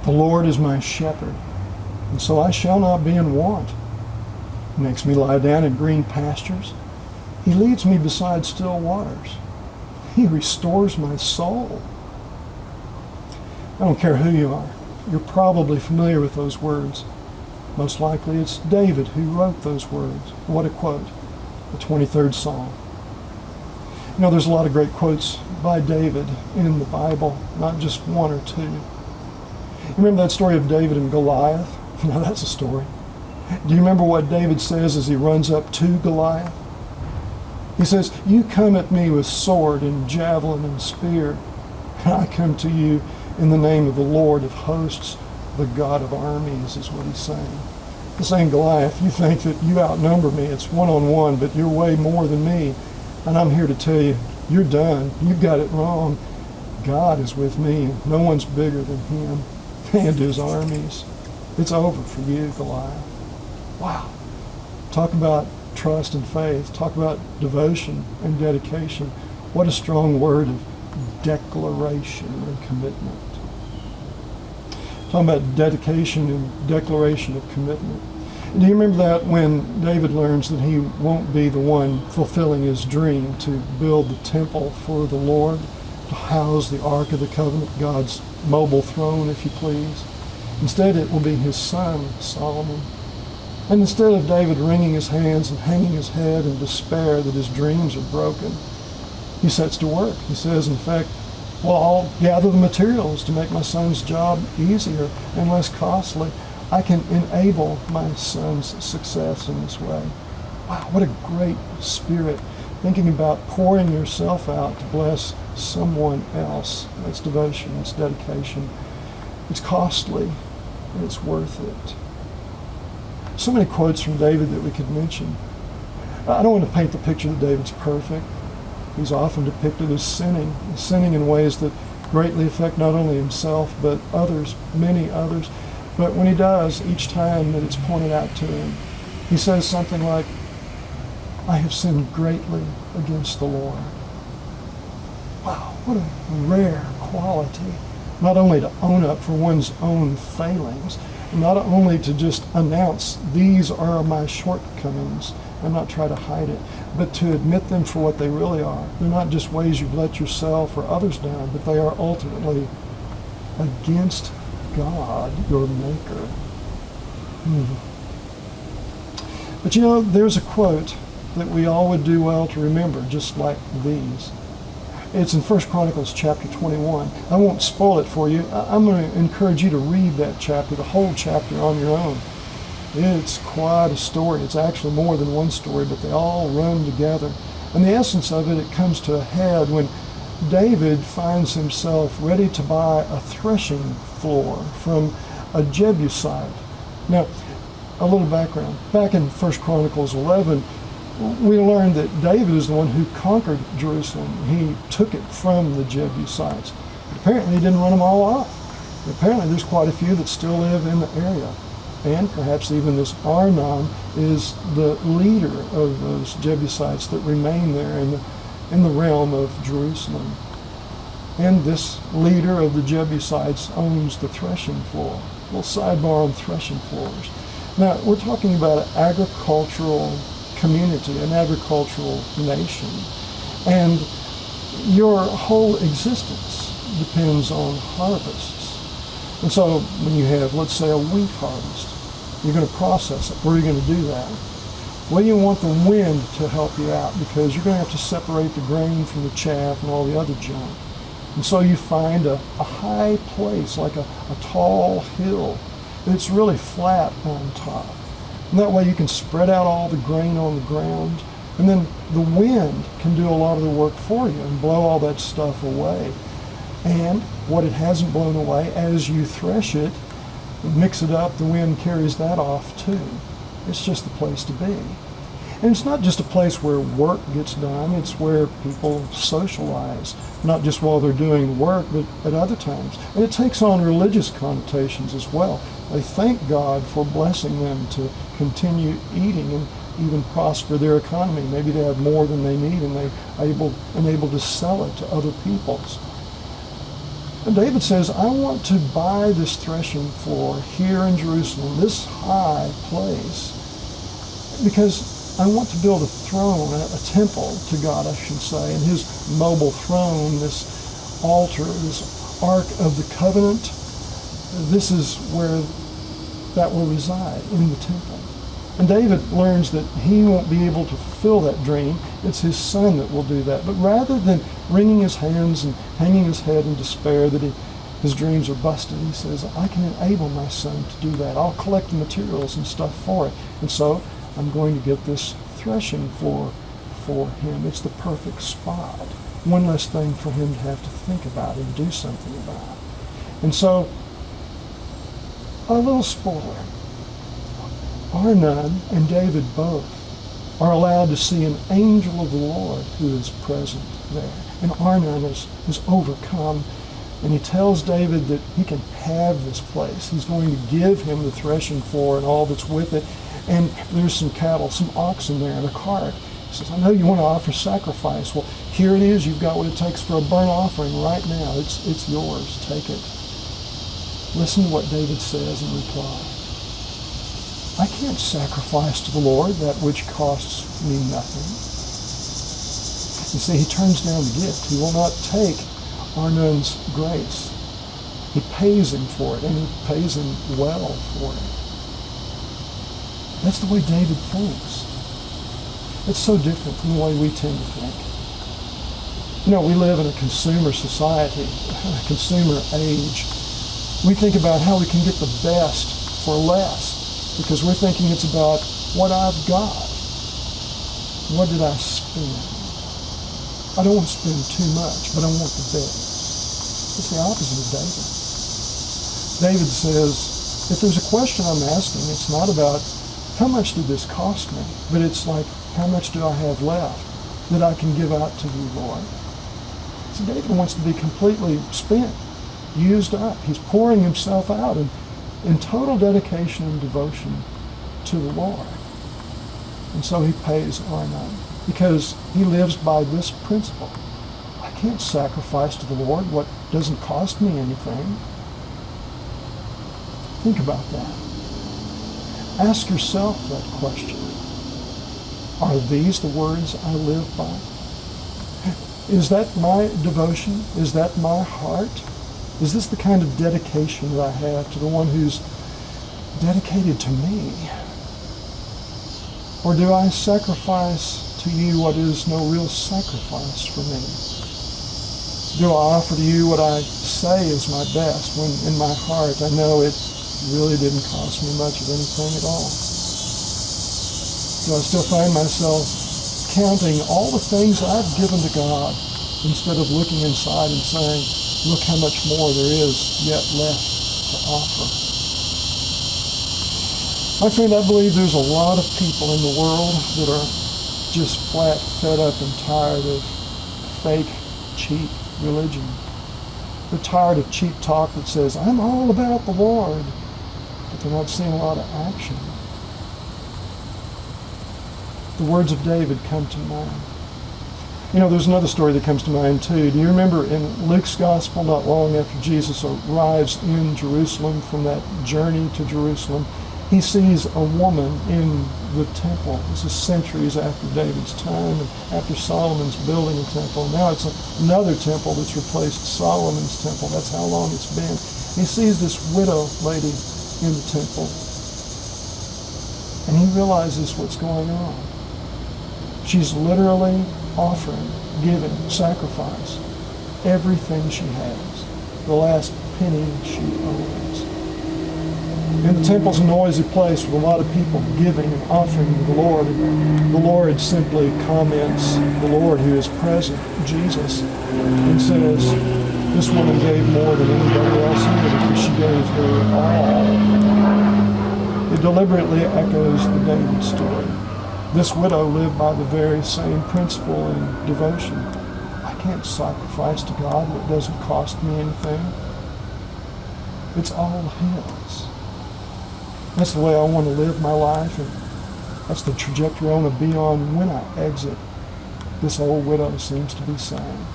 The Lord is my shepherd, and so I shall not be in want. He makes me lie down in green pastures. He leads me beside still waters. He restores my soul. I don't care who you are. You're probably familiar with those words. Most likely it's David who wrote those words. What a quote. The 23rd Psalm. You know, there's a lot of great quotes by David in the Bible, not just one or two. You remember that story of David and Goliath? Now that's a story. Do you remember what David says as he runs up to Goliath? He says, "You come at me with sword and javelin and spear, and I come to you in the name of the Lord of hosts, the God of armies," is what he's saying. He's saying, Goliath, you think that you outnumber me. It's one-on-one, but you're way more than me. And I'm here to tell you, you're done. You've got it wrong. God is with me, and no one's bigger than him and his armies. It's over for you, Goliath. Wow. Talk about trust and faith. Talk about devotion and dedication. What a strong word of declaration and commitment. Talking about dedication and declaration of commitment. Do you remember that when David learns that he won't be the one fulfilling his dream to build the temple for the Lord, to house the Ark of the Covenant, God's mobile throne, if you please? Instead, it will be his son, Solomon. And instead of David wringing his hands and hanging his head in despair that his dreams are broken, he sets to work. He says, in fact, well, I'll gather the materials to make my son's job easier and less costly. I can enable my son's success in this way. Wow, what a great spirit. Thinking about pouring yourself out to bless someone else. That's devotion, it's dedication. It's costly, and it's worth it. So many quotes from David that we could mention. I don't want to paint the picture that David's perfect. He's often depicted as sinning in ways that greatly affect not only himself, but others, many others. But when he does, each time that it's pointed out to him, he says something like, I have sinned greatly against the Lord. Wow, what a rare quality. Not only to own up for one's own failings, not only to just announce, these are my shortcomings, and not try to hide it, but to admit them for what they really are. They're not just ways you've let yourself or others down, but they are ultimately against God, your maker. But you know, there's a quote that we all would do well to remember, just like these. It's in 1 Chronicles chapter 21. I won't spoil it for you. I'm going to encourage you to read that chapter, the whole chapter on your own. It's quite a story. It's actually more than one story, but they all run together. And the essence of it, it comes to a head when David finds himself ready to buy a threshing floor from a Jebusite. Now, a little background. Back in 1 Chronicles 11, we learned that David is the one who conquered Jerusalem. He took it from the Jebusites. But apparently he didn't run them all off. Apparently there's quite a few that still live in the area. And perhaps even this Arnon is the leader of those Jebusites that remain there in the realm of Jerusalem. And this leader of the Jebusites owns the threshing floor. A little sidebar on threshing floors. Now, we're talking about an agricultural community, an agricultural nation. And your whole existence depends on harvests. And so when you have, let's say, a wheat harvest, you're going to process it. Where are you going to do that? Well, you want the wind to help you out because you're going to have to separate the grain from the chaff and all the other junk. And so you find a high place, like a tall hill, that's really flat on top. And that way you can spread out all the grain on the ground, and then the wind can do a lot of the work for you and blow all that stuff away. And what it hasn't blown away, as you thresh it, mix it up, the wind carries that off too. It's just the place to be. And it's not just a place where work gets done, it's where people socialize, not just while they're doing work, but at other times. And it takes on religious connotations as well. They thank God for blessing them to continue eating and even prosper their economy. Maybe they have more than they need and they're able to sell it to other peoples. And David says, I want to buy this threshing floor here in Jerusalem, this high place, because I want to build a throne, a temple to God, I should say, and his mobile throne, this altar, this Ark of the Covenant, this is where that will reside, in the temple. And David learns that he won't be able to fulfill that dream. It's his son that will do that. But rather than wringing his hands and hanging his head in despair that his dreams are busted, he says, I can enable my son to do that. I'll collect the materials and stuff for it. And so I'm going to get this threshing floor for him. It's the perfect spot. One less thing for him to have to think about and do something about. And so, a little spoiler. Arnon and David both are allowed to see an angel of the Lord who is present there. And Arnon is overcome, and he tells David that he can have this place. He's going to give him the threshing floor and all that's with it. And there's some cattle, some oxen there, and a cart. He says, I know you want to offer sacrifice. Well, here it is. You've got what it takes for a burnt offering right now. It's yours. Take it. Listen to what David says in reply. I can't sacrifice to the Lord that which costs me nothing. You see, he turns down the gift. He will not take Arnon's grace. He pays him for it, and he pays him well for it. That's the way David thinks. It's so different from the way we tend to think. You know, we live in a consumer society, a consumer age. We think about how we can get the best for less, because we're thinking it's about what I've got. What did I spend? I don't want to spend too much, but I want the best. It's the opposite of David. David says, if there's a question I'm asking, it's not about how much did this cost me, but it's like, how much do I have left that I can give out to you, Lord? So David wants to be completely spent, used up. He's pouring himself out in total dedication and devotion to the Lord. And so he pays Arnon because he lives by this principle. I can't sacrifice to the Lord what doesn't cost me anything. Think about that. Ask yourself that question. Are these the words I live by? Is that my devotion? Is that my heart? Is this the kind of dedication that I have to the one who's dedicated to me? Or do I sacrifice to you what is no real sacrifice for me? Do I offer to you what I say is my best when in my heart I know it really didn't cost me much of anything at all? Do I still find myself counting all the things I've given to God instead of looking inside and saying, look how much more there is yet left to offer? My friend, I believe there's a lot of people in the world that are just flat fed up and tired of fake, cheap religion. They're tired of cheap talk that says, I'm all about the Lord, but they're not seeing a lot of action. The words of David come to mind. You know, there's another story that comes to mind too. Do you remember in Luke's gospel, not long after Jesus arrives in Jerusalem from that journey to Jerusalem, he sees a woman in the temple. This is centuries after David's time and after Solomon's building a temple. Now it's another temple that's replaced Solomon's temple. That's how long it's been. He sees this widow lady in the temple, and he realizes what's going on. She's literally offering, giving, sacrifice, everything she has, the last penny she owns. And the temple's a noisy place with a lot of people giving and offering to the Lord. And the Lord simply comments, the Lord who is present, Jesus, and says, this woman gave more than anybody else here because she gave her all. It deliberately echoes the David story. This widow lived by the very same principle and devotion. I can't sacrifice to God what doesn't cost me anything. It's all His. That's the way I want to live my life, and that's the trajectory I want to be on when I exit, this old widow seems to be saying.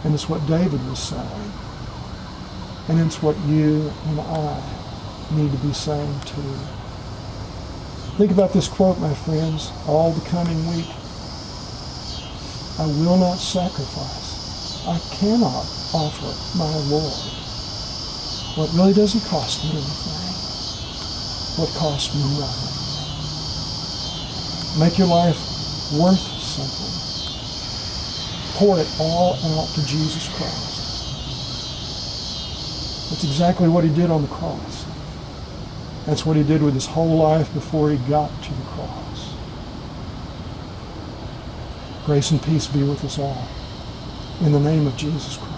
And it's what David was saying. And it's what you and I need to be saying too. Think about this quote, my friends, all the coming week. I will not sacrifice. I cannot offer my Lord what really doesn't cost me anything, what costs me nothing. Make your life worth something. Pour it all out to Jesus Christ. That's exactly what he did on the cross. That's what he did with his whole life before he got to the cross. Grace and peace be with us all. In the name of Jesus Christ.